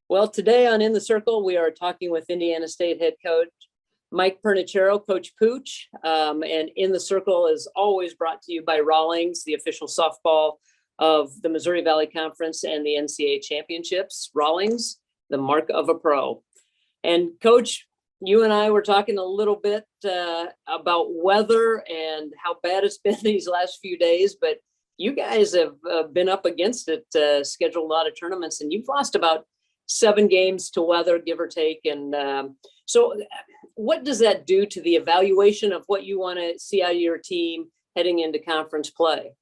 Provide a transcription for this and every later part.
Well, today on In the Circle, we are talking with Indiana State head coach Mike Perniciaro, Coach Pooch. And In the Circle is always brought to you by Rawlings, the official softball of the Missouri Valley Conference and the NCAA championships. Rawlings, the mark of a pro. And Coach, you and I were talking a little bit about weather and how bad it's been these last few days, but you guys have been up against it, scheduled a lot of tournaments, and you've lost about 7 games to weather, give or take. And so what does that do to the evaluation of what you want to see out of your team heading into conference play?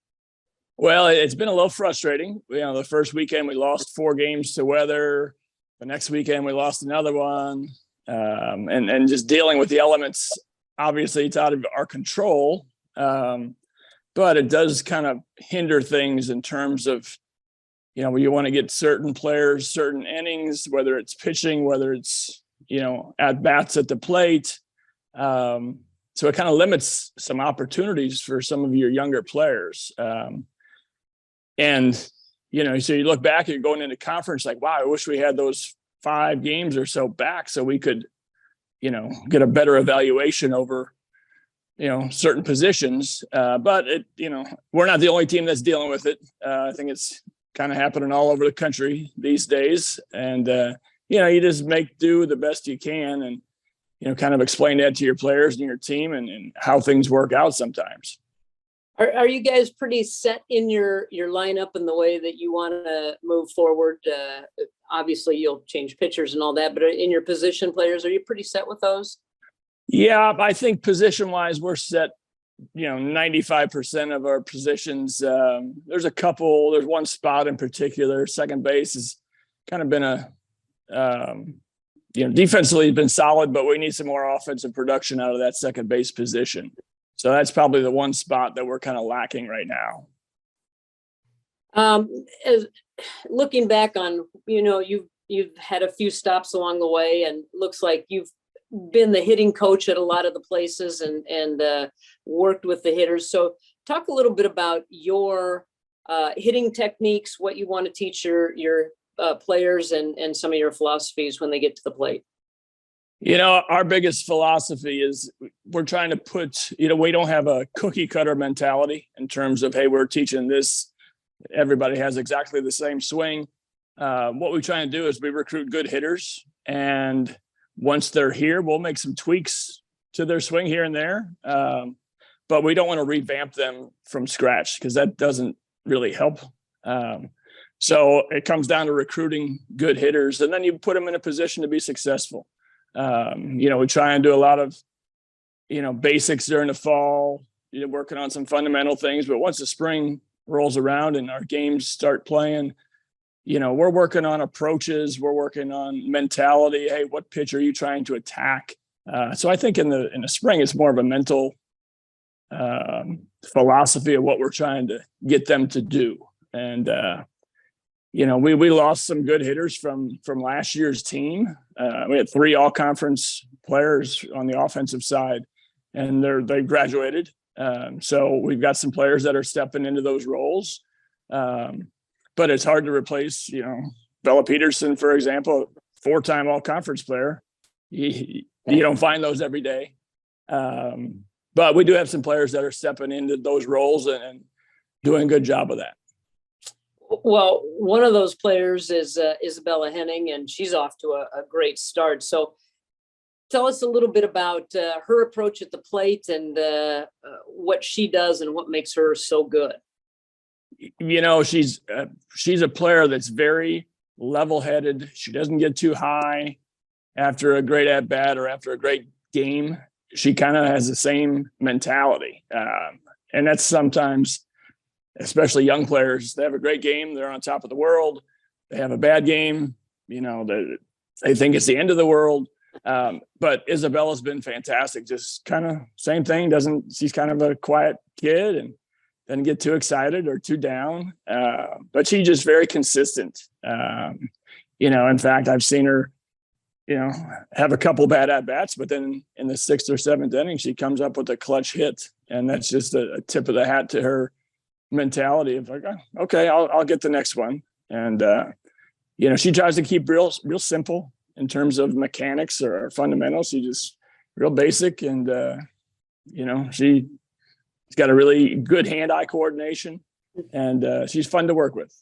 Well, it's been a little frustrating. The first weekend we lost 4 games to weather. The next weekend we lost another one. And just dealing with the elements, obviously it's out of our control. But it does kind of hinder things in terms of, you want to get certain players, certain innings, whether it's pitching, whether it's, at bats at the plate. So it kind of limits some opportunities for some of your younger players. And, so you look back, you're going into conference like, wow, I wish we had those 5 games or so back so we could, get a better evaluation over, certain positions. But we're not the only team that's dealing with it. I think it's kind of happening all over the country these days. And, you just make do the best you can and, kind of explain that to your players and your team and how things work out sometimes. Are you guys pretty set in your lineup and the way that you want to move forward? Obviously you'll change pitchers and all that, but in your position players, are you pretty set with those? Yeah, I think position wise, we're set, 95% of our positions. There's one spot in particular, second base has kind of been defensively been solid, but we need some more offensive production out of that second base position. So that's probably the one spot that we're kind of lacking right now. As looking back on, you've had a few stops along the way, and looks like you've been the hitting coach at a lot of the places and worked with the hitters. So talk a little bit about your hitting techniques, what you want to teach your players and some of your philosophies when they get to the plate. Our biggest philosophy is we're trying to put, we don't have a cookie cutter mentality in terms of, hey, we're teaching this. Everybody has exactly the same swing. What we try and do is we recruit good hitters, and once they're here, we'll make some tweaks to their swing here and there. But we don't want to revamp them from scratch because that doesn't really help. So it comes down to recruiting good hitters, and then you put them in a position to be successful. We try and do a lot of, basics during the fall, working on some fundamental things. But once the spring rolls around and our games start playing, we're working on approaches. We're working on mentality. Hey, what pitch are you trying to attack? So I think in the spring, it's more of a mental philosophy of what we're trying to get them to do. And, we lost some good hitters from last year's team. We had 3 all-conference players on the offensive side, and they graduated. So we've got some players that are stepping into those roles. But it's hard to replace, Bella Peterson, for example, 4-time all-conference player. You don't find those every day. But we do have some players that are stepping into those roles and doing a good job of that. Well, one of those players is Isabella Henning, and she's off to a great start. So tell us a little bit about her approach at the plate and what she does and what makes her so good. She's a player that's very level-headed. She doesn't get too high after a great at-bat or after a great game. She kind of has the same mentality. And that's sometimes, especially young players, they have a great game, they're on top of the world. They have a bad game, they think it's the end of the world. But Isabella's been fantastic. Just kind of same thing. She's kind of a quiet kid and doesn't get too excited or too down. But she's just very consistent. In fact, I've seen her, have a couple bad at-bats, but then in the 6th or 7th inning, she comes up with a clutch hit. And that's just a tip of the hat to her mentality of like, oh, okay, I'll get the next one. And, she tries to keep real simple in terms of mechanics or fundamentals. She just real basic, and she's got a really good hand-eye coordination, and she's fun to work with.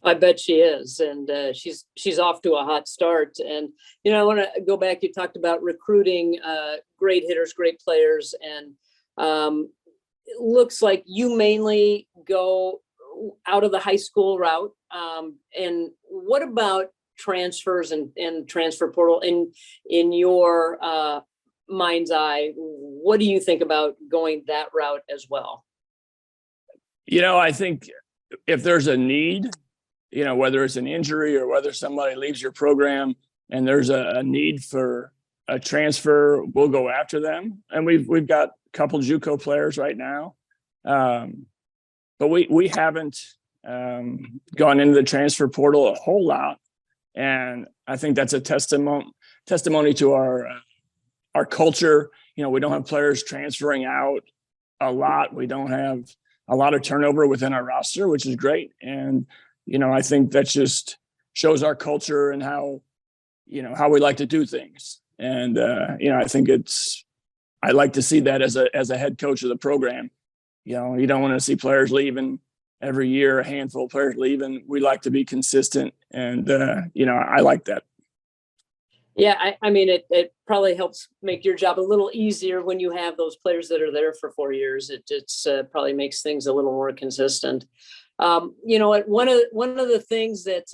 I bet she is, and she's off to a hot start. And I want to go back. You talked about recruiting great hitters, great players, and it looks like you mainly go out of the high school route. And what about transfers and transfer portal in your mind's eye? What do you think about going that route as well? I think if there's a need, whether it's an injury or whether somebody leaves your program and there's a need for a transfer, we'll go after them. And we've got a couple JUCO players right now. But we haven't gone into the transfer portal a whole lot. And I think that's a testimony to our culture. We don't have players transferring out a lot. We don't have a lot of turnover within our roster, which is great. And, I think that just shows our culture and how we like to do things. And, I think I like to see that as a head coach of the program. You don't want to see players leaving every year, a handful of players leaving. We like to be consistent, and I like that. Yeah, I mean, it probably helps make your job a little easier when you have those players that are there for 4 years. It's probably makes things a little more consistent. One of the things that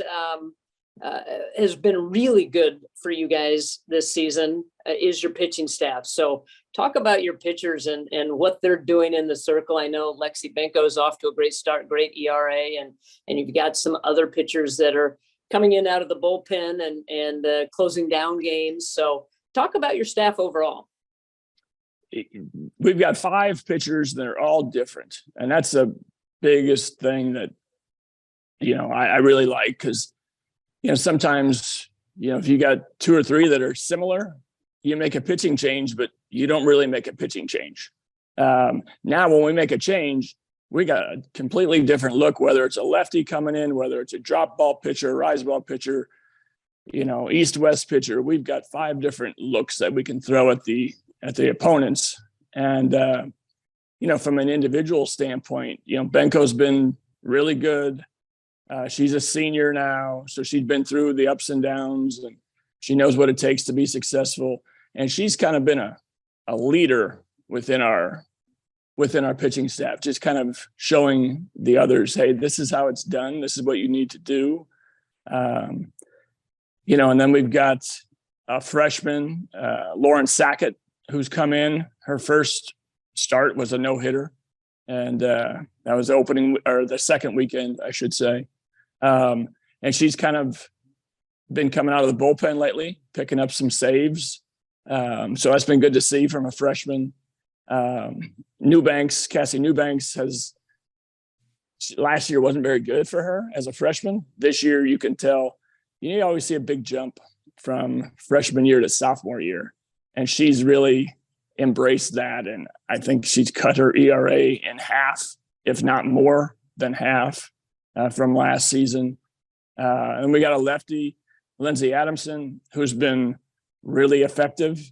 has been really good for you guys this season is your pitching staff. So talk about your pitchers and what they're doing in the circle. I know Lexi Benko is off to a great start, great ERA, and you've got some other pitchers that are coming in out of the bullpen and closing down games. So talk about your staff overall. We've got 5 pitchers that are all different, and that's the biggest thing that I really like, because sometimes if you got 2 or 3 that are similar, you make a pitching change, but you don't really make a pitching change. Now when we make a change, we got a completely different look, whether it's a lefty coming in, whether it's a drop ball pitcher, rise ball pitcher, east-west pitcher. We've got 5 different looks that we can throw at the opponents. And from an individual standpoint, Benko's been really good. She's a senior now, so she's been through the ups and downs, and she knows what it takes to be successful. And she's kind of been a leader within our pitching staff, just kind of showing the others, hey, this is how it's done. This is what you need to do. And then we've got a freshman, Lauren Sackett, who's come in. Her first start was a no-hitter, and that was the second weekend, I should say. And she's kind of been coming out of the bullpen lately, picking up some saves. So that's been good to see from a freshman. Cassie Newbanks last year wasn't very good for her as a freshman. This year, you can tell, you always see a big jump from freshman year to sophomore year. And she's really embraced that. And I think she's cut her ERA in half, if not more than half, from last season. And we got a lefty, Lindsay Adamson, who's been really effective.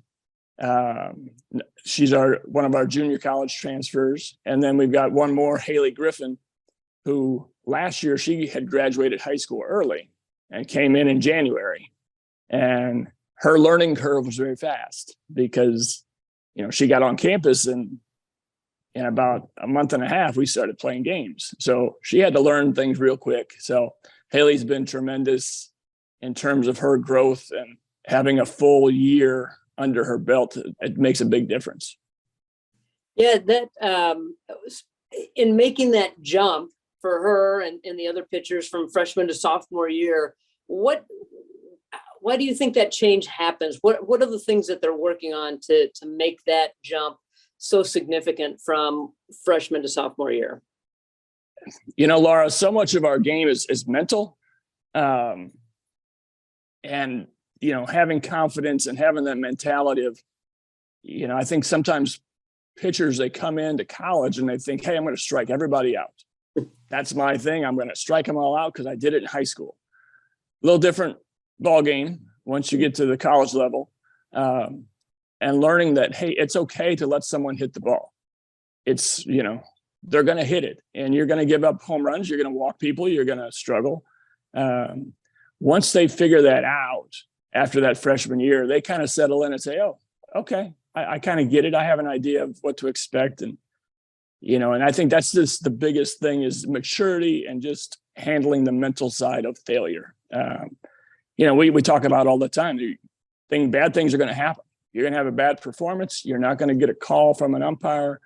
She's one of our junior college transfers. And then we've got one more, Haley Griffin, who last year she had graduated high school early and came in January. And her learning curve was very fast because, she got on campus, and in about a month and a half, we started playing games. So she had to learn things real quick. So Haley's been tremendous in terms of her growth, and having a full year under her belt, it makes a big difference. Yeah, that in making that jump for her and the other pitchers from freshman to sophomore year, why do you think that change happens? What are the things that they're working on to make that jump so significant from freshman to sophomore year? Laura, so much of our game is mental. And, having confidence and having that mentality of, I think sometimes pitchers, they come into college and they think, hey, I'm going to strike everybody out. That's my thing. I'm going to strike them all out because I did it in high school. little different ball game once you get to the college level, and learning that, hey, it's okay to let someone hit the ball. It's, they're going to hit it, and you're going to give up home runs. You're going to walk people. You're going to struggle. Once they figure that out after that freshman year, they kind of settle in and say, oh, okay, I kind of get it. I have an idea of what to expect. And, and I think that's just the biggest thing is maturity and just handling the mental side of failure. We talk about all the time, bad things are going to happen. You're going to have a bad performance. You're not going to get a call from an umpire.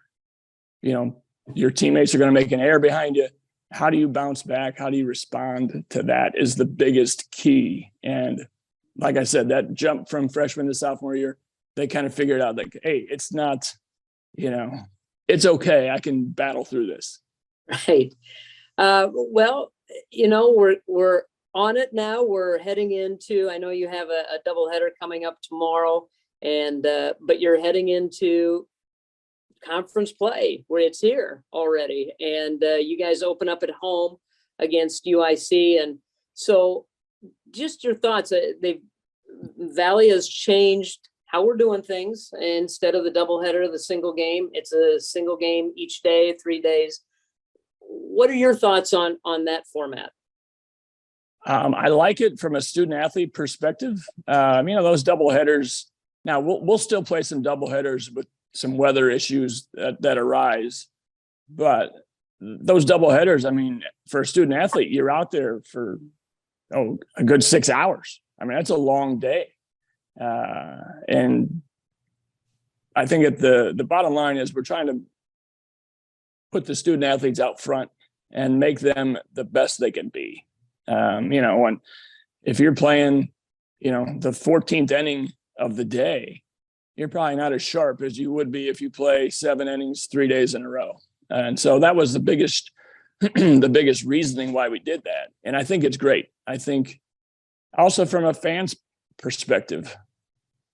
Your teammates are going to make an error behind you. How do you bounce back? How do you respond to that is the biggest key. And like I said, that jump from freshman to sophomore year, they kind of figured out like, hey, it's not, it's okay. I can battle through this. Right. Well, we're on it now. We're heading into, I know you have a doubleheader coming up tomorrow, and but you're heading into conference play where it's here already, and you guys open up at home against UIC. And so just your thoughts. Valley has changed how we're doing things. Instead of the doubleheader, the single game, it's a single game each day, 3 days. What are your thoughts on that format? I like it from a student athlete perspective. Those doubleheaders, now we'll still play some doubleheaders with some weather issues that arise, but those doubleheaders, for a student athlete, you're out there for a good 6 hours. That's a long day. And I think the bottom line is we're trying to put the student athletes out front and make them the best they can be. If you're playing, the 14th inning of the day, you're probably not as sharp as you would be if you play 7 innings 3 days in a row. And so that was the biggest reasoning why we did that. And I think it's great. I think also from a fan's perspective,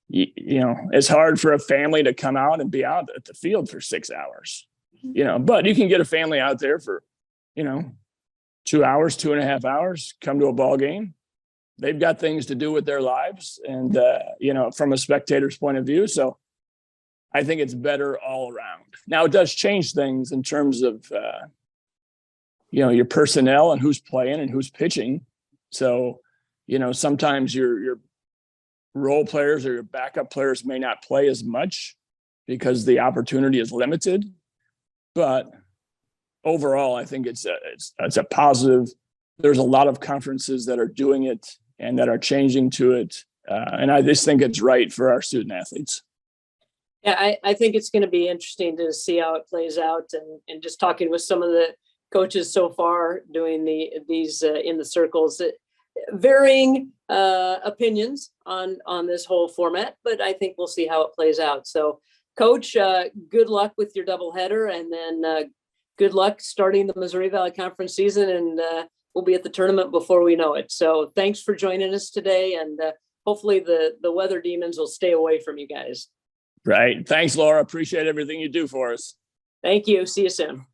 it's hard for a family to come out and be out at the field for 6 hours, but you can get a family out there for, 2 hours, 2.5 hours, come to a ball game. They've got things to do with their lives and, from a spectator's point of view. So I think it's better all around. Now it does change things in terms of, your personnel and who's playing and who's pitching. So, sometimes your role players or your backup players may not play as much because the opportunity is limited, but overall, I think it's a positive. There's a lot of conferences that are doing it and that are changing to it. And I just think it's right for our student athletes. Yeah, I think it's going to be interesting to see how it plays out, and just talking with some of the coaches so far doing these in the circles, varying opinions on this whole format, but I think we'll see how it plays out. So Coach, good luck with your doubleheader, and then good luck starting the Missouri Valley Conference season, and we'll be at the tournament before we know it. So thanks for joining us today, and hopefully the weather demons will stay away from you guys. Right. Thanks, Laura. Appreciate everything you do for us. Thank you. See you soon.